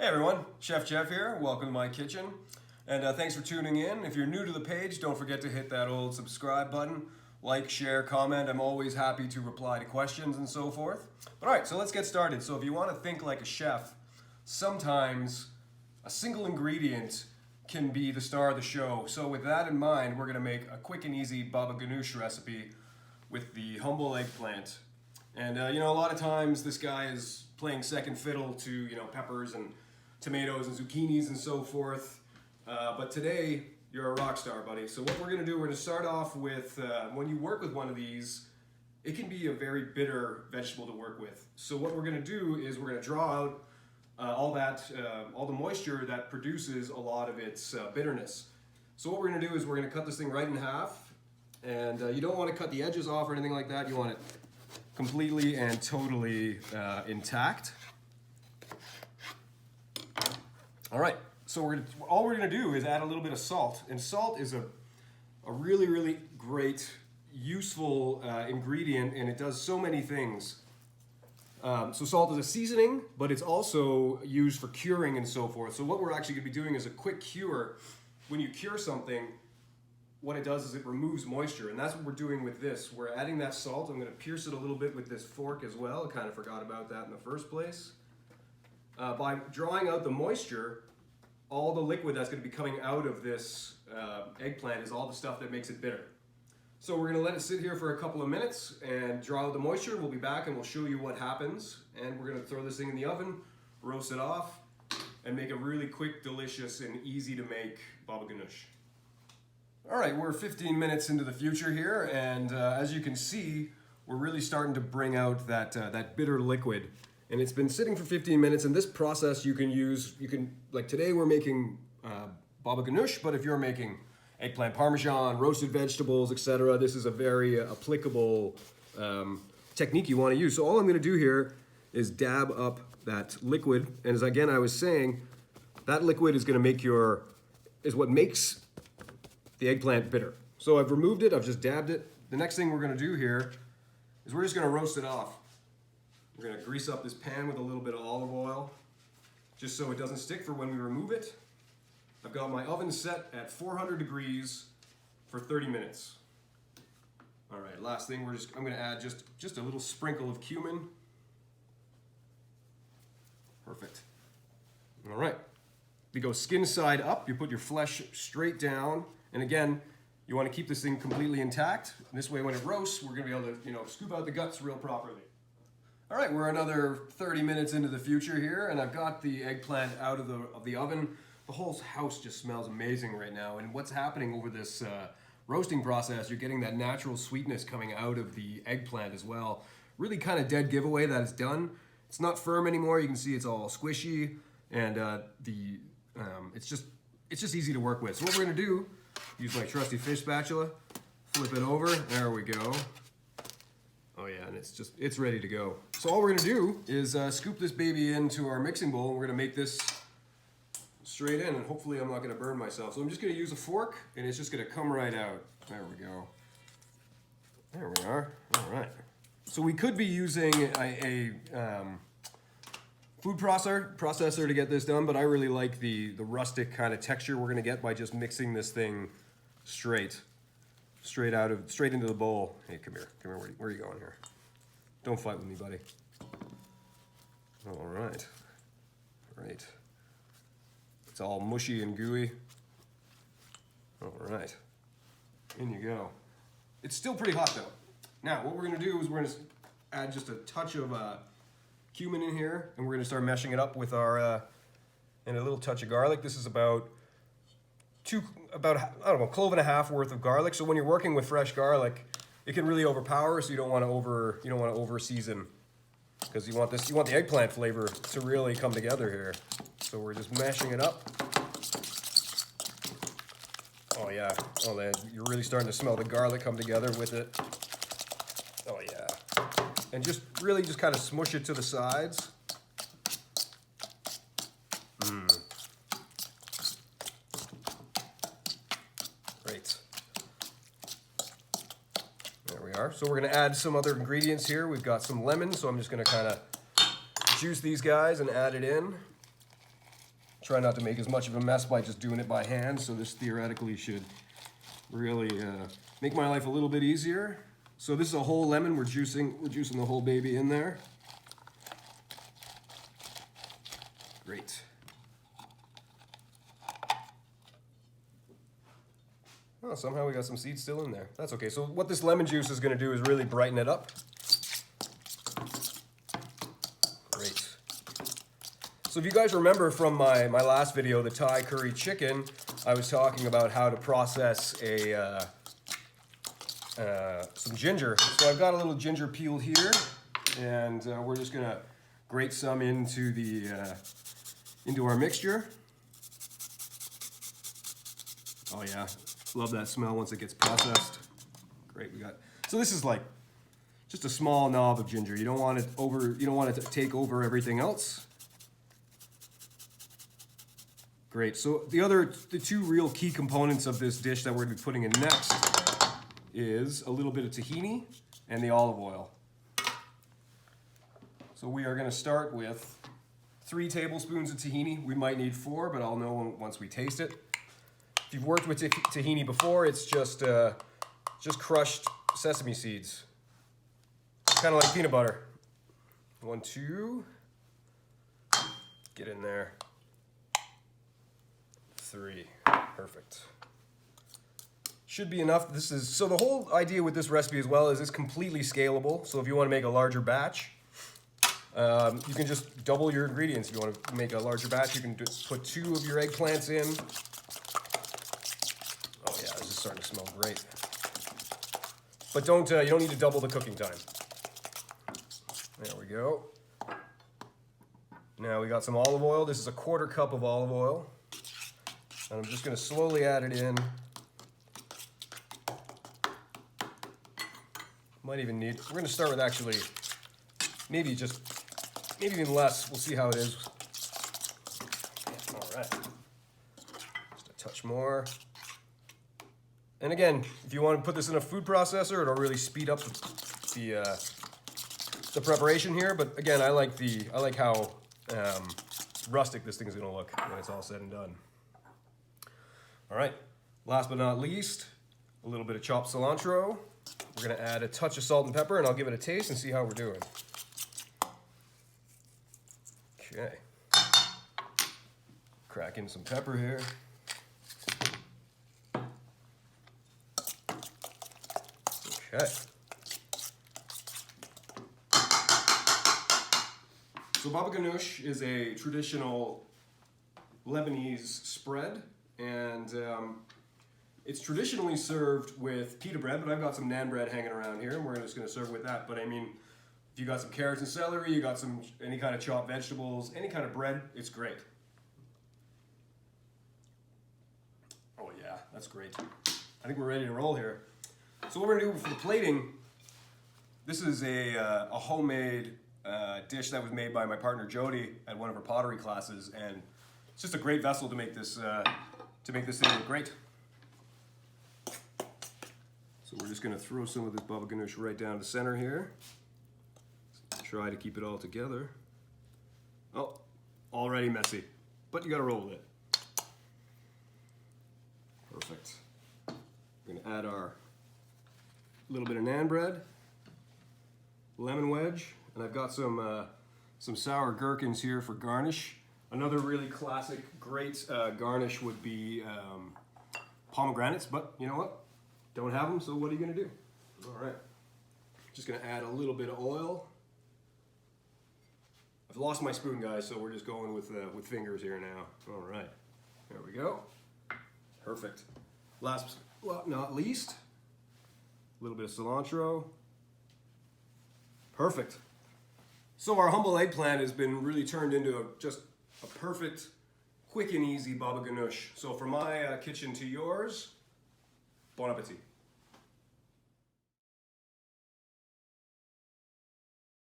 Hey everyone, Cheoff Geoff here. Welcome to my kitchen. And thanks for tuning in. If you're new to the page, don't forget to hit that old subscribe button. Like, share, comment. I'm always happy to reply to questions and so forth. But alright, so let's get started. So if you want to think like a chef, sometimes a single ingredient can be the star of the show. So with that in mind, we're going to make a quick and easy baba ganoush recipe with the humble eggplant. And a lot of times this guy is playing second fiddle to peppers and tomatoes and zucchinis and so forth. But today you're a rock star, buddy. So what we're going to do, we're going to start off with, when you work with one of these, it can be a very bitter vegetable to work with. So what we're going to do is we're going to draw out all the moisture that produces a lot of its bitterness. So what we're going to do is we're going to cut this thing right in half. And you don't want to cut the edges off or anything like that. You want it completely and totally intact. All right, so all we're gonna do is add a little bit of salt, and salt is a really, really great, useful ingredient, and it does so many things. So salt is a seasoning, but it's also used for curing and so forth. So what we're actually gonna be doing is a quick cure. When you cure something, what it does is it removes moisture, and that's what we're doing with this. We're adding that salt. I'm gonna pierce it a little bit with this fork as well. I kind of forgot about that in the first place. By drawing out the moisture, all the liquid that's going to be coming out of this eggplant is all the stuff that makes it bitter. So we're going to let it sit here for a couple of minutes and draw out the moisture. We'll be back and we'll show you what happens. And we're going to throw this thing in the oven, roast it off, and make a really quick, delicious, and easy to make baba ganoush. All right, we're 15 minutes into the future here, and as you can see, we're really starting to bring out that bitter liquid. And it's been sitting for 15 minutes, and this process you can, like today we're making baba ganoush, but if you're making eggplant parmesan, roasted vegetables, etc., this is a very applicable technique you want to use. So all I'm going to do here is dab up that liquid, and as again I was saying, that liquid is going to is what makes the eggplant bitter. So I've removed it, I've just dabbed it. The next thing we're going to do here is we're just going to roast it off. We're going to grease up this pan with a little bit of olive oil, just so it doesn't stick for when we remove it. I've got my oven set at 400 degrees for 30 minutes. All right, last thing, I'm going to add just a little sprinkle of cumin. Perfect. All right, we go skin side up. You put your flesh straight down, and again, you want to keep this thing completely intact. And this way, when it roasts, we're going to be able to scoop out the guts real properly. All right, we're another 30 minutes into the future here, and I've got the eggplant out of the oven. The whole house just smells amazing right now, and what's happening over this roasting process, you're getting that natural sweetness coming out of the eggplant as well. Really kind of dead giveaway that it's done. It's not firm anymore. You can see it's all squishy, and it's just easy to work with. So what we're gonna do, use my trusty fish spatula, flip it over, there we go. Oh yeah, and it's ready to go. So all we're gonna do is scoop this baby into our mixing bowl, and we're gonna make this straight in, and hopefully I'm not gonna burn myself. So I'm just gonna use a fork, and it's just gonna come right out. There we go. There we are, all right. So we could be using a food processor to get this done, but I really like the rustic kind of texture we're gonna get by just mixing this thing straight into the bowl. Hey, come here. Where are you going here? Don't fight with me, buddy. All right. Great. It's all mushy and gooey. All right. In you go. It's still pretty hot though. Now, what we're gonna do is we're gonna add just a touch of cumin in here, and we're gonna start meshing it up with our and a little touch of garlic. This is about a clove and a half worth of garlic. So when you're working with fresh garlic, it can really overpower. So you don't want to over season, because you want the eggplant flavor to really come together here. So we're just mashing it up. Oh yeah, you're really starting to smell the garlic come together with it. Oh yeah, and just kind of smush it to the sides. Great. There we are. So we're going to add some other ingredients here. We've got some lemon, so I'm just going to kind of juice these guys and add it in. Try not to make as much of a mess by just doing it by hand, so this theoretically should really make my life a little bit easier. So this is a whole lemon. We're juicing the whole baby in there. Great. Oh, somehow we got some seeds still in there. That's okay. So what this lemon juice is going to do is really brighten it up. Great. So if you guys remember from my last video, the Thai curry chicken, I was talking about how to process some ginger. So I've got a little ginger peeled here, and we're just going to grate some into our mixture. Oh yeah. Love that smell once it gets processed. Great, so this is like just a small knob of ginger. You don't want it to take over everything else. Great. So the two real key components of this dish that we're going to be putting in next is a little bit of tahini and the olive oil. So we are going to start with 3 tablespoons of tahini. We might need 4, but I'll know once we taste it. If you've worked with tahini before, it's just crushed sesame seeds. Kind of like peanut butter. 1, 2. Get in there. 3. Perfect. Should be enough. So the whole idea with this recipe as well is it's completely scalable. So if you want to make a larger batch, you can just double your ingredients. If you want to make a larger batch, you can put 2 of your eggplants in. Starting to smell great. But you don't need to double the cooking time. There we go. Now we got some olive oil. This is a 1/4 cup of olive oil. And I'm just going to slowly add it in. We're going to start with actually maybe even less. We'll see how it is. All right. Just a touch more. And again, if you want to put this in a food processor, it'll really speed up the preparation here. But again, I like how rustic this thing's gonna look when it's all said and done. All right, last but not least, a little bit of chopped cilantro. We're gonna add a touch of salt and pepper, and I'll give it a taste and see how we're doing. Okay, crack in some pepper here. Okay. So baba ganoush is a traditional Lebanese spread, and it's traditionally served with pita bread, but I've got some naan bread hanging around here, and we're just going to serve it with that. But I mean, if you got some carrots and celery, you got any kind of chopped vegetables, any kind of bread, it's great. Oh yeah, that's great. I think we're ready to roll here. So what we're going to do for the plating, this is a homemade dish that was made by my partner Jody at one of her pottery classes, and it's just a great vessel to make this thing look great. So we're just going to throw some of this baba ganoush right down the center here. Try to keep it all together. Oh, already messy, but you got to roll with it. Perfect. We're going to add our little bit of naan bread, lemon wedge, and I've got some sour gherkins here for garnish. Another really classic, great garnish would be pomegranates, but you know what? Don't have them, so what are you gonna do? All right, just gonna add a little bit of oil. I've lost my spoon, guys, so we're just going with fingers here now. All right, there we go. Perfect. Last but not least, a little bit of cilantro. Perfect. So our humble eggplant has been really turned into just a perfect, quick and easy baba ganoush. So from my kitchen to yours, bon appetit.